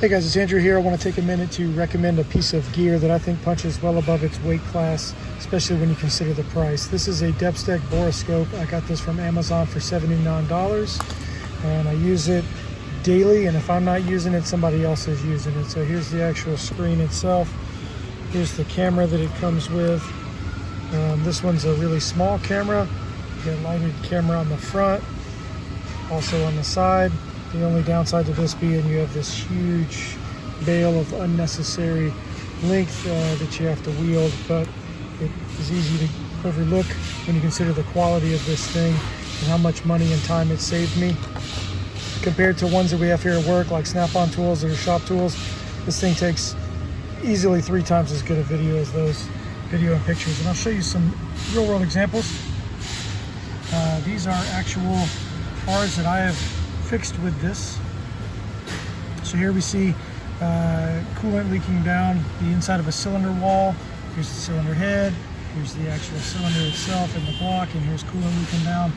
Hey guys, it's Andrew here. I want to take a minute to recommend a piece of gear that I think punches well above its weight class, especially when you consider the price. This is a DEPSTECH Borescope. I got this from Amazon for $79, and I use it daily, and if I'm not using it, somebody else is using it. So here's the actual screen itself. Here's the camera that it comes with. This one's a really small camera. You got a lighted camera on the front, also on the side. The only downside to this being you have this huge bale of unnecessary length that you have to wield, but it is easy to overlook when you consider the quality of this thing and how much money and time it saved me. Compared to ones that we have here at work, like Snap-on tools or shop tools, this thing takes easily 3 times as good a video as those video and pictures. And I'll show you some real-world examples. These are actual bars that I have fixed with this. So here we see coolant leaking down the inside of a cylinder wall. Here's the cylinder head, here's the actual cylinder itself and the block, and here's coolant leaking down.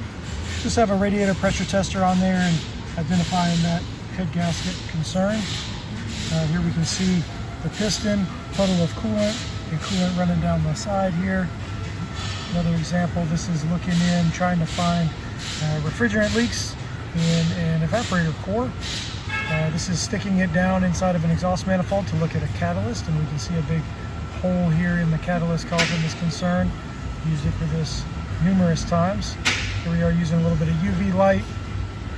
Just have a radiator pressure tester on there and identifying that head gasket concern. Here we can see the piston, puddle of coolant, and coolant running down the side here. Another example, this is looking in, trying to find refrigerant leaks in an evaporator core. This is sticking it down inside of an exhaust manifold to look at a catalyst, and we can see a big hole here in the catalyst causing this concern. Used it for this numerous times. Here we are using a little bit of UV light,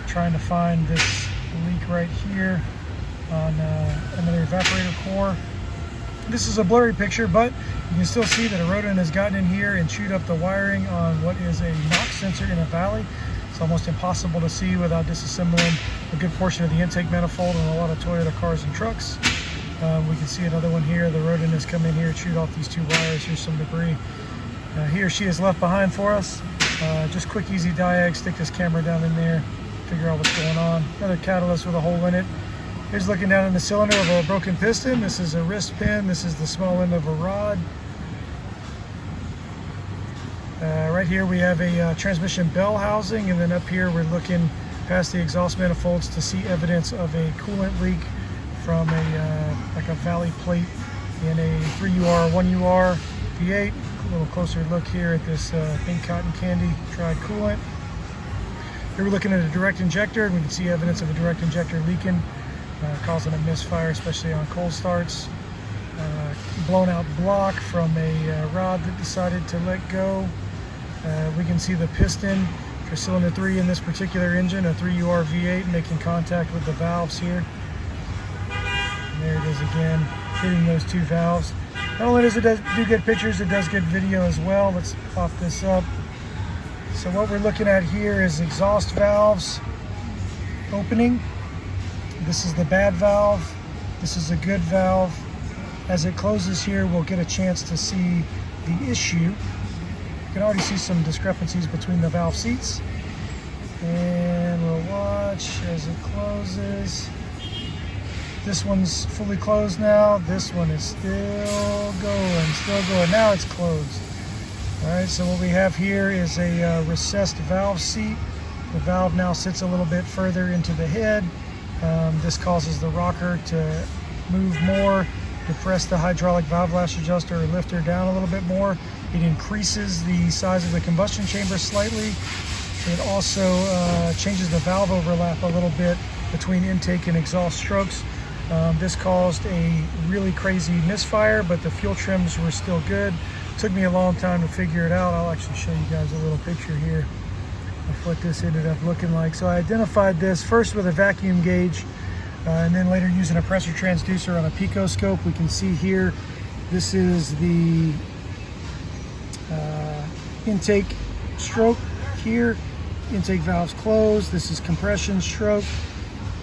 trying to find this leak right here on another evaporator core. This is a blurry picture, but you can still see that a rodent has gotten in here and chewed up the wiring on what is a knock sensor in a valley. It's almost impossible to see without disassembling a good portion of the intake manifold on a lot of Toyota cars and trucks. We can see another one here. The rodent has come in here, chewed off these 2 wires. Here's some debris. He or she is left behind for us. Just quick, easy diag, stick this camera down in there, figure out what's going on. Another catalyst with a hole in it. Here's looking down in the cylinder of a broken piston. This is a wrist pin. This is the small end of a rod. Right here we have a transmission bell housing, and then up here we're looking past the exhaust manifolds to see evidence of a coolant leak from like a valley plate in a 3UR, 1UR V8. A little closer look here at this pink cotton candy dried coolant. Here we're looking at a direct injector, and we can see evidence of a direct injector leaking, causing a misfire, especially on cold starts. Blown out block from a rod that decided to let go. We can see the piston for cylinder 3 in this particular engine, a 3UR V8, making contact with the valves here. And there it is again, hitting those 2 valves. Not only does it do good pictures, it does good video as well. Let's pop this up. So what we're looking at here is exhaust valves opening. This is the bad valve. This is a good valve. As it closes here, we'll get a chance to see the issue. You can already see some discrepancies between the valve seats. And we'll watch as it closes. This one's fully closed now. This one is still going. Now it's closed. All right, so what we have here is a recessed valve seat. The valve now sits a little bit further into the head. This causes the rocker to move more, depress the hydraulic valve lash adjuster or lifter down a little bit more. It increases the size of the combustion chamber slightly. It also changes the valve overlap a little bit between intake and exhaust strokes. This caused a really crazy misfire, but the fuel trims were still good. Took me a long time to figure it out. I'll actually show you guys a little picture here of what this ended up looking like. So I identified this first with a vacuum gauge, and then later using a pressure transducer on a picoscope. We can see here, this is the intake stroke here. Intake valves closed. This is compression stroke.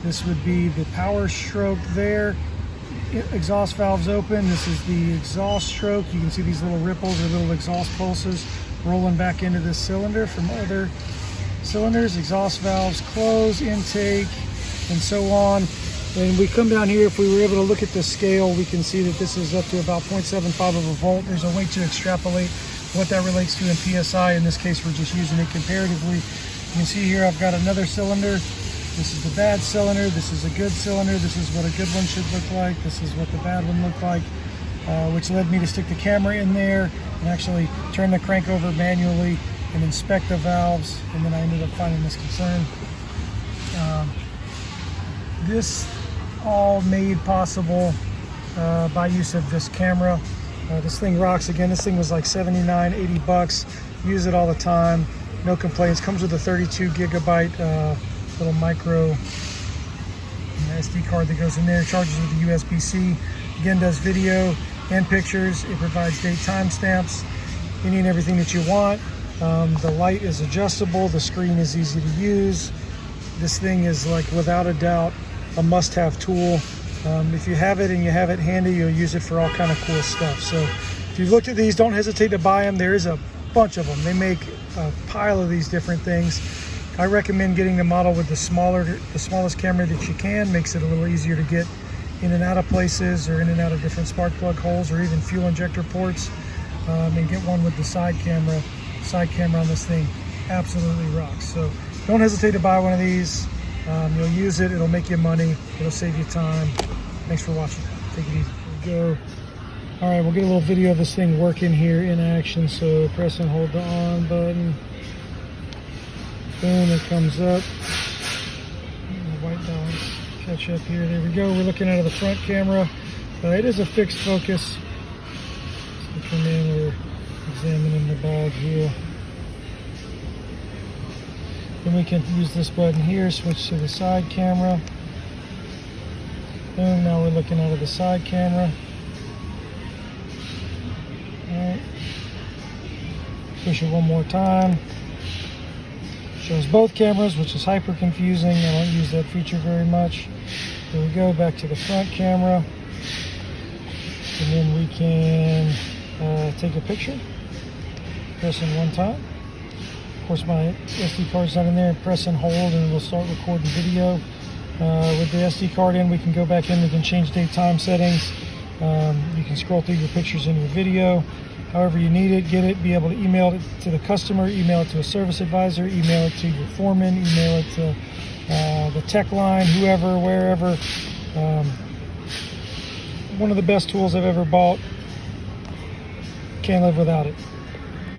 This would be the power stroke there. Exhaust valves open. This is the exhaust stroke. You can see these little ripples or little exhaust pulses rolling back into this cylinder from other cylinders. Exhaust valves close, intake, and so on. And we come down here, if we were able to look at the scale, we can see that this is up to about 0.75 of a volt. There's a way to extrapolate what that relates to in PSI. In this case, we're just using it comparatively. You can see here I've got another cylinder This is the bad cylinder. This is a good cylinder. This is what a good one should look like. This is what the bad one looked like, which led me to stick the camera in there and actually turn the crank over manually and inspect the valves. And then I ended up finding this concern. This all made possible by use of this camera. This thing rocks. Again, this thing was like 79, 80 bucks. Use it all the time. No complaints. Comes with a 32 gigabyte little micro SD card that goes in there. Charges with the USB-C. Again, does video and pictures. It provides date timestamps, any and everything that you want. The light is adjustable. The screen is easy to use. This thing is, like, without a doubt a must-have tool. If you have it and you have it handy, you'll use it for all kind of cool stuff. So if you've looked at these, don't hesitate to buy them. There is a bunch of them. They make a pile of these different things. I recommend getting the model with the smallest camera that you can. Makes it a little easier to get in and out of places, or in and out of different spark plug holes, or even fuel injector ports. And get one with the side camera. Side camera on this thing absolutely rocks. So don't hesitate to buy one of these. You'll use it. It'll make you money. It'll save you time. Thanks for watching. Take it easy. Go. All right, we'll get a little video of this thing working here in action. So press and hold the on button. Boom, it comes up. The white balance catch up here. There we go. We're looking out of the front camera. It is a fixed focus. So come in, we're examining the bag here. Then we can use this button here, switch to the side camera. Boom, now we're looking out of the side camera. Alright. Push it one more time. Shows both cameras, which is hyper confusing. I don't use that feature very much. There we go, back to the front camera. And then we can take a picture. Pressing one time. Of course, my SD card's not in there. Press and hold, and we'll start recording video. With the SD card in, we can go back in. We can change date time settings. You can scroll through your pictures in your video. However you need it, get it. Be able to email it to the customer, email it to a service advisor, email it to your foreman, email it to the tech line, whoever, wherever. One of the best tools I've ever bought. Can't live without it.